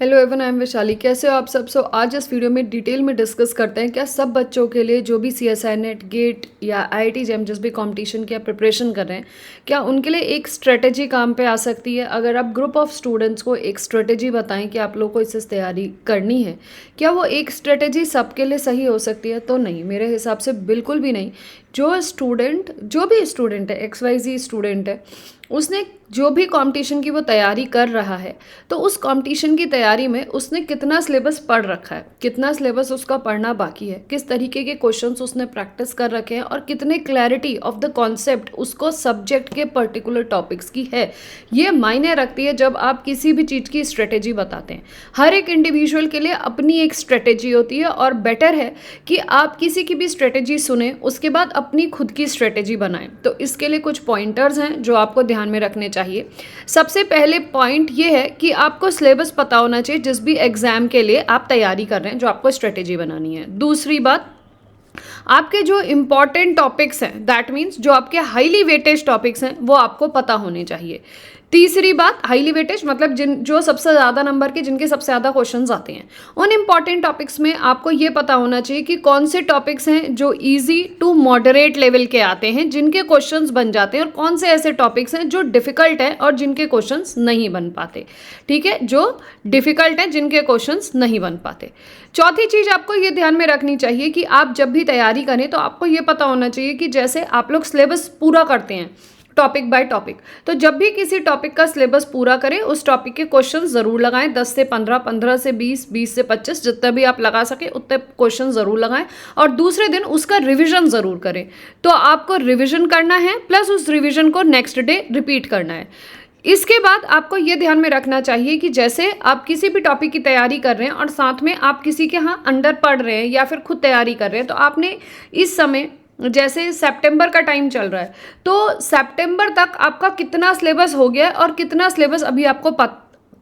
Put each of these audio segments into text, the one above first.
Hello everyone, I am Vaishali. कैसे हो आप सब? आज इस वीडियो में डिटेल में डिस्कस करते हैं क्या सब बच्चों के लिए जो भी CSI नेट गेट या IIT जेम जिस भी कंपटीशन की आप प्रिपरेशन कर रहे हैं, क्या उनके लिए एक स्ट्रेटेजी काम पे आ सकती है? अगर आप ग्रुप ऑफ स्टूडेंट्स को एक स्ट्रेटेजी बताएं कि आप लोग को इससे तैयारी करनी है, क्या वो एक स्ट्रेटेजी सबके लिए सही हो सकती है? तो नहीं, मेरे हिसाब से बिल्कुल भी नहीं। जो भी स्टूडेंट है, XYZ स्टूडेंट है, उसने जो भी कंपटीशन की वो तैयारी कर रहा है, तो उस कंपटीशन की तैयारी में उसने कितना सिलेबस पढ़ रखा है, कितना सिलेबस उसका पढ़ना बाकी है, किस तरीके के क्वेश्चंस उसने प्रैक्टिस कर रखे हैं और कितने क्लैरिटी ऑफ द कॉन्सेप्ट उसको सब्जेक्ट के पर्टिकुलर टॉपिक्स की है, ये मायने रखती है जब आप किसी भी चीज़ की स्ट्रेटेजी बताते हैं। हर एक इंडिविजुअल के लिए अपनी एक स्ट्रेटेजी होती है और बेटर है कि आप किसी की भी स्ट्रेटेजी सुने, उसके बाद अपनी खुद की स्ट्रेटेजी बनाएं। तो इसके लिए कुछ पॉइंटर्स हैं जो आपको ध्यान में रखने चाहिए। सबसे पहले पॉइंट ये है कि आपको सिलेबस पता होना चाहिए जिस भी एग्जाम के लिए आप तैयारी कर रहे हैं, जो आपको स्ट्रेटेजी बनानी है। दूसरी बात, आपके जो इंपॉर्टेंट टॉपिक्स हैं, दैट मीन्स जो आपके हाईली वेटेज टॉपिक्स हैं, वो आपको पता होने चाहिए। तीसरी बात, हाईली वेटेज मतलब जो सबसे ज़्यादा नंबर के, जिनके सबसे ज़्यादा क्वेश्चंस आते हैं, उन इंपॉर्टेंट टॉपिक्स में आपको ये पता होना चाहिए कि कौन से टॉपिक्स हैं जो इजी टू मॉडरेट लेवल के आते हैं, जिनके क्वेश्चंस बन जाते हैं, और कौन से ऐसे टॉपिक्स हैं जो डिफ़िकल्ट हैं और जिनके क्वेश्चंस नहीं बन पाते। ठीक है, जो डिफ़िकल्ट हैं, जिनके क्वेश्चंस नहीं बन पाते। चौथी चीज़ आपको ये ध्यान में रखनी चाहिए कि आप जब भी तैयारी करें तो आपको ये पता होना चाहिए कि जैसे आप लोग सिलेबस पूरा करते हैं टॉपिक बाय टॉपिक, तो जब भी किसी टॉपिक का सिलेबस पूरा करें उस टॉपिक के क्वेश्चन ज़रूर लगाएं। 10 से 15, 15 से 20, 20 से 25, जितना भी आप लगा सके उतने क्वेश्चन ज़रूर लगाएं और दूसरे दिन उसका रिवीजन ज़रूर करें। तो आपको रिवीजन करना है प्लस उस रिवीजन को नेक्स्ट डे रिपीट करना है। इसके बाद आपको ये ध्यान में रखना चाहिए कि जैसे आप किसी भी टॉपिक की तैयारी कर रहे हैं और साथ में आप किसी के यहाँ अंडर पढ़ रहे हैं या फिर खुद तैयारी कर रहे हैं, तो आपने इस समय, जैसे सितंबर का टाइम चल रहा है, तो सितंबर तक आपका कितना सिलेबस हो गया है और कितना सिलेबस अभी आपको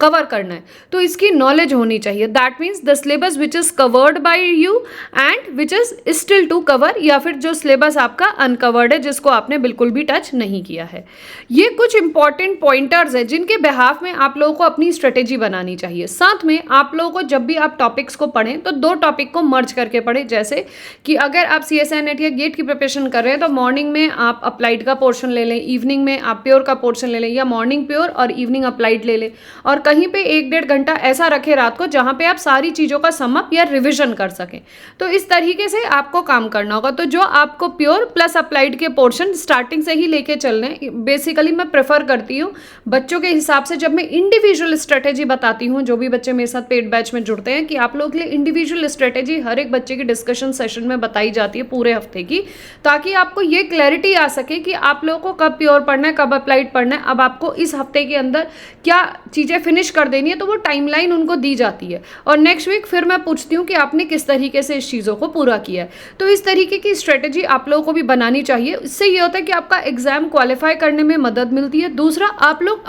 कवर करना है, तो इसकी नॉलेज होनी चाहिए। That means the syllabus which is covered by you and which is still to cover, या फिर जो सिलेबस आपका अनकवर्ड है, जिसको आपने बिल्कुल भी टच नहीं किया है। ये कुछ इंपॉर्टेंट पॉइंटर्स हैं जिनके बिहाफ में आप लोगों को अपनी स्ट्रेटेजी बनानी चाहिए। साथ में आप लोगों को जब भी आप टॉपिक्स को पढ़ें तो दो टॉपिक को मर्ज करके पढ़ें। जैसे कि अगर आप CSI नेट या गेट की प्रिपरेशन कर रहे हैं तो मॉर्निंग में आप अप्लाइड का पोर्शन ले लें, इवनिंग में आप प्योर का पोर्शन ले लें, या मॉर्निंग प्योर और इवनिंग अप्लाइड ले लें, और कहीं पे 1-1.5 घंटा ऐसा रखे रात को जहां पे आप सारी चीज़ों का समअप या रिविजन कर सकें। तो इस तरीके से आपको काम करना होगा। तो जो आपको प्योर प्लस अप्लाइड के पोर्शन स्टार्टिंग से ही लेके चलने, बेसिकली मैं प्रेफर करती हूँ बच्चों के हिसाब से, जब मैं इंडिविजुअल स्ट्रेटेजी बताती हूँ, जो भी बच्चे मेरे साथ पेड बैच में जुड़ते हैं, कि आप लोगों के लिए इंडिविजुअल स्ट्रेटेजी हर एक बच्चे की डिस्कशन सेशन में बताई जाती है पूरे हफ्ते की, ताकि आपको ये क्लैरिटी आ सके कि आप लोगों को कब प्योर पढ़ना है, कब अप्लाइड पढ़ना है, अब आपको इस हफ्ते के अंदर क्या चीज़ें फिनिश कर देनी है। तो वो टाइमलाइन उनको दी जाती है और नेक्स्ट वीक फिर मैं पूछती हूँ कि आपने किस तरीके से इस चीज़ों को पूरा किया है। तो इस तरीके की स्ट्रेटेजी आप लोगों को भी बनानी चाहिए। इससे ये होता है कि आपका एग्जाम क्वालिफाई करने में मदद मिलती है। दूसरा, आप लोग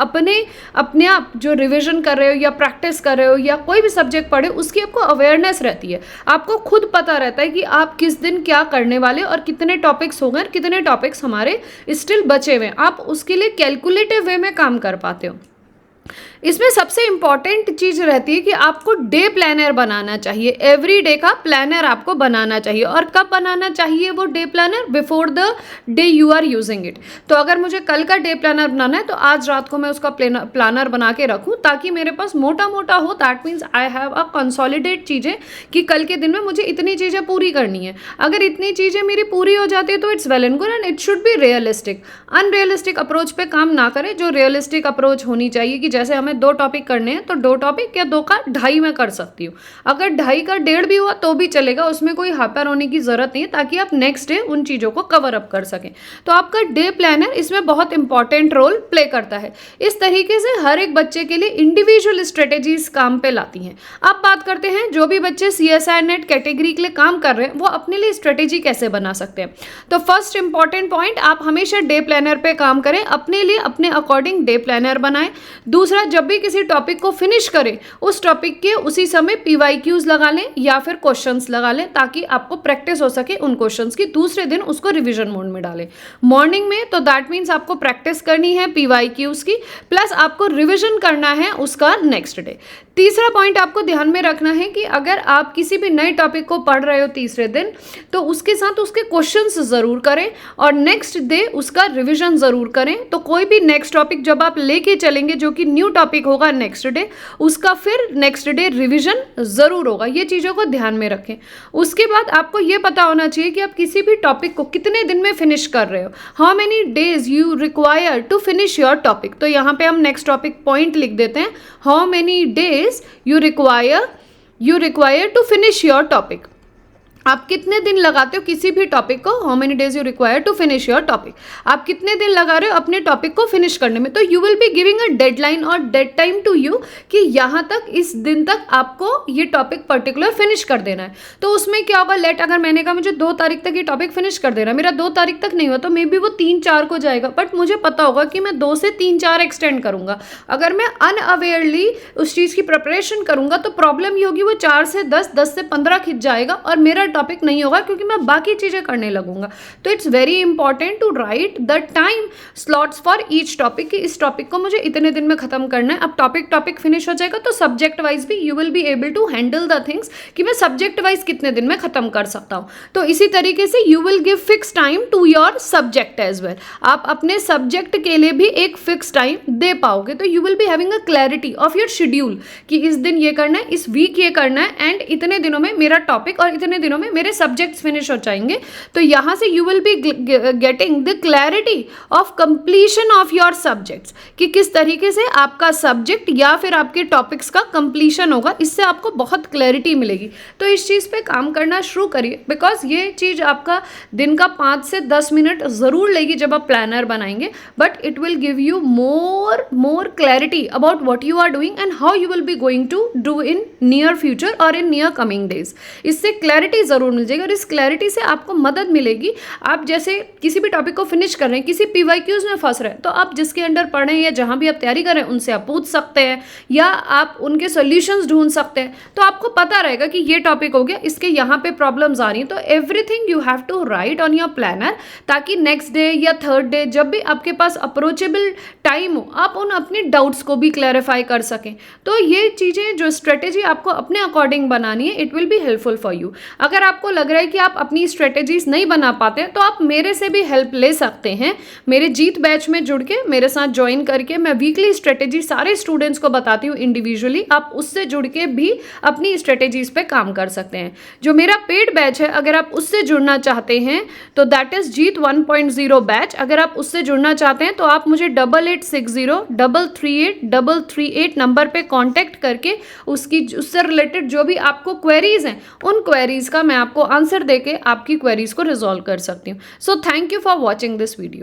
अपने आप जो रिविजन कर रहे हो या प्रैक्टिस कर रहे हो या कोई भी सब्जेक्ट पढ़े, उसकी आपको अवेयरनेस रहती है। आपको खुद पता रहता है कि आप किस दिन क्या करने वाले और कितने टॉपिक्स हो गए, कितने टॉपिक्स हमारे स्टिल बचे हुए हैं। आप उसके लिए कैलकुलेटिव वे में काम कर पाते हो। इसमें सबसे इंपॉर्टेंट चीज़ रहती है कि आपको डे प्लानर बनाना चाहिए। एवरी डे का प्लानर आपको बनाना चाहिए। और कब बनाना चाहिए वो day planner? Before the day you are using it. तो अगर मुझे कल का डे प्लानर बनाना है तो आज रात को मैं उसका प्लानर बना के रखूँ, ताकि मेरे पास मोटा मोटा हो। That means I have a consolidate चीज़ें कि कल के दिन में मुझे इतनी चीज़ें पूरी करनी है। अगर इतनी चीज़ें मेरी पूरी हो जाती है तो it's well and good, and it should be realistic. Unrealistic approach पे काम ना करें। जो रियलिस्टिक अप्रोच होनी चाहिए कि जैसे हमें 2 टॉपिक करने हैं तो 2 टॉपिक या 2 का 2.5 मैं कर सकती हूँ। अगर 2.5 का 1.5 भी हुआ तो भी चलेगा, उसमें कोई हाइपर होने की जरूरत नहीं है, ताकि आप नेक्स्ट डे उन चीज़ों को कवर अप कर सकें। तो आपका डे प्लानर इसमें बहुत इंपॉर्टेंट रोल प्ले करता है। इस तरीके से हर एक बच्चे के लिए इंडिविजुअल स्ट्रेटेजीज काम पे लाती हैं। अब बात करते हैं जो भी बच्चे CSI नेट कैटेगरी के लिए काम कर रहे हैं वो अपने लिए स्ट्रेटेजी कैसे बना सकते हैं। तो फर्स्ट इंपॉर्टेंट पॉइंट, आप हमेशा डे प्लानर पे काम करें, अपने लिए अपने अकॉर्डिंग डे प्लानर बनाएं। दूसरा, जब भी किसी टॉपिक को फिनिश करें उस टॉपिक के उसी समय PYQs लगा लें या फिर क्वेश्चंस लगा लें, ताकि आपको प्रैक्टिस हो सके उन क्वेश्चंस की। दूसरे दिन उसको रिवीजन मोड में डालें मॉर्निंग में, तो दैट मीन्स आपको प्रैक्टिस करनी है PYQs की, प्लस आपको रिवीजन करना है उसका नेक्स्ट डे। तीसरा पॉइंट आपको ध्यान में रखना है कि अगर आप किसी भी नए टॉपिक को पढ़ रहे हो तीसरे दिन, तो उसके साथ उसके क्वेश्चंस ज़रूर करें और नेक्स्ट डे उसका रिवीजन ज़रूर करें। तो कोई भी नेक्स्ट टॉपिक जब आप लेके चलेंगे जो कि न्यू टॉपिक होगा नेक्स्ट डे, उसका फिर नेक्स्ट डे रिवीजन ज़रूर होगा। ये चीज़ों को ध्यान में रखें। उसके बाद आपको ये पता होना चाहिए कि आप किसी भी टॉपिक को कितने दिन में फिनिश कर रहे हो, how many days you require to finish your topic. तो यहाँ पे हम नेक्स्ट टॉपिक पॉइंट लिख देते हैं, how many days you require to finish your topic। आप कितने दिन लगाते हो किसी भी टॉपिक को, how many days you require to finish your topic, आप कितने दिन लगा रहे हो अपने टॉपिक को फिनिश करने में। तो you will be giving a deadline और डेड टाइम टू यू कि यहाँ तक, इस दिन तक आपको ये टॉपिक पर्टिकुलर फिनिश कर देना है। तो उसमें क्या होगा, लेट अगर मैंने कहा मुझे 2 तारीख तक ये टॉपिक फिनिश कर देना है, मेरा 2 तारीख तक नहीं हुआ तो मे बी वो 3-4 को जाएगा, बट मुझे पता होगा कि मैं 2 से 3-4 एक्सटेंड करूंगा। अगर मैं अनअवेयरली उस चीज़ की प्रिपरेशन करूंगा तो प्रॉब्लम ये होगी वो 4 से 10, 10 से 15 खिंच जाएगा और मेरा टॉपिक नहीं होगा क्योंकि मैं बाकी चीजें करने लगूंगा। तो it's very important to write the time slots for each topic कि इस टॉपिक को मुझे इतने दिन में खत्म करना है। अब टॉपिक फिनिश हो जाएगा तो सब्जेक्ट वाइज भी you will be able to handle the things कि मैं सब्जेक्ट वाइज कितने दिन में खत्म कर सकता हूं। तो इसी तरीके से you will give fix time to your subject as well. आप अपने सब्जेक्ट के लिए भी एक फिक्स टाइम दे पाओगे। तो you will be having a clarity of your schedule कि इस दिन ये करना है, इस वीक ये करना है एंड इतने दिनों में मेरा टॉपिक और इतने दिनों में मेरे सब्जेक्ट्स फिनिश हो जाएंगे। तो यहां से you will be getting the clarity of completion of your subjects कि किस तरीके से आपका सब्जेक्ट या फिर आपके टॉपिक्स का कंप्लीशन होगा। इससे आपको बहुत क्लैरिटी मिलेगी। तो इस चीज़ पे काम करना शुरू करिए, बिकॉज ये चीज़ आपका दिन का 5 से 10 मिनट ज़रूर लेगी जब आप प्लानर बनाएंगे, but it will give you more clarity about what you are doing and how you will be going to do in near future और इन नियर कमिंग डेज। इससे क्लैरिटी ज़रूर मिल जाएगी और इस क्लैरिटी से आपको मदद मिलेगी। आप जैसे किसी भी टॉपिक को फिनिश कर रहे हैं, किसी PYQs में फंस रहे हैं, तो आप जिसके अंडर पढ़ रहे हैं या जहां भी आप तैयारी कर रहे हैं उनसे आप पूछ सकते हैं या आप उनके सॉल्यूशंस ढूंढ सकते हैं। तो आपको पता रहेगा कि ये टॉपिक हो गया, इसके यहाँ पे प्रॉब्लम्स आ रही हैं। तो everything you have to write on your planner ताकि नेक्स्ट डे या थर्ड डे जब भी आपके पास अप्रोचेबल टाइम हो, आप उन अपने डाउट्स को भी क्लैरिफाई कर सकें। तो ये चीज़ें जो स्ट्रेटेजी आपको अपने अकॉर्डिंग बनानी है, it will be helpful for you. अगर आपको लग रहा है कि आप अपनी स्ट्रेटेजीज नहीं बना पाते हैं तो आप मेरे से भी हेल्प ले सकते हैं। मेरे जीत बैच में जुड़ के मेरे साथ ज्वाइन करके मैं वीकली स्ट्रेटेजी सारे स्टूडेंट्स को बताती हूँ इंडिविजुअली। आप उससे जुड़ के भी अपनी स्ट्रेटेजीज पे काम कर सकते हैं। जो मेरा पेड बैच है, अगर आप उससे जुड़ना चाहते हैं तो दैट इज जीत 1.0 बैच। अगर आप उससे जुड़ना चाहते हैं तो आप मुझे 8860338338 नंबर पे कांटेक्ट करके उससे रिलेटेड जो भी आपको क्वेरीज हैं उन क्वेरीज का मैं आपको आंसर देके आपकी क्वेरीज को रिजॉल्व कर सकती हूँ। So thank you for watching this video.